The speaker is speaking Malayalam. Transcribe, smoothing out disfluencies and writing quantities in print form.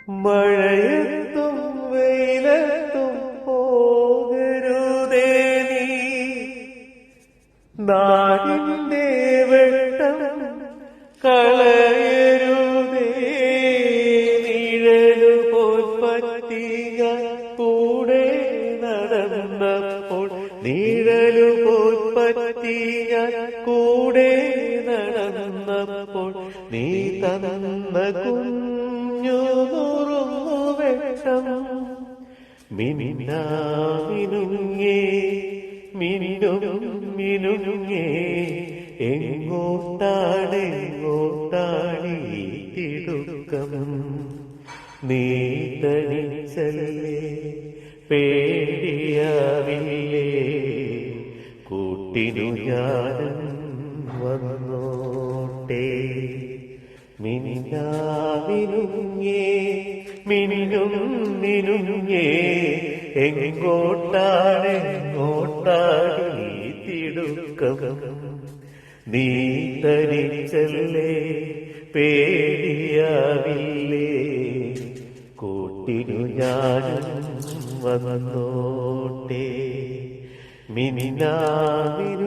മഴയത്തും വെയിലത്തും പോകരുതേ നീ, നാടിന്റെ വെട്ടം കളയരുതേ. നിഴലു പോൽ പറ്റി ഞാൻ കൂടെ നടന്നപ്പോൾ, നിഴലു പോൽ പറ്റി ഞാൻ കൂടെ നടന്നപ്പോൾ, നീ തന്ന കുഞ്ഞു നുറുങ്ങു വെട്ടം മിന്നാമിനുങ്ങേ മിന്നും മിനുങ്ങേ. എങ്ങോട്ടാണെങ്ങോട്ടാണീ തിടുക്കം, നീ തനിച്ചല്ലേ പേടിയാവില്ലേ, കൂട്ടിനു ഞാനും വന്നോട്ടെ. മിന്നാമിനുങ്ങേ മിന്നും മിനുങ്ങേ, എങ്ങോട്ടാണെങ്ങോട്ടാണീ തിടുക്കം, നീ തനിച്ചല്ലേ പേടിയാവില്ലേ, കൂട്ടിനു ഞാനും വന്നോട്ടെ. മിന്നാമിനുങ്ങേ.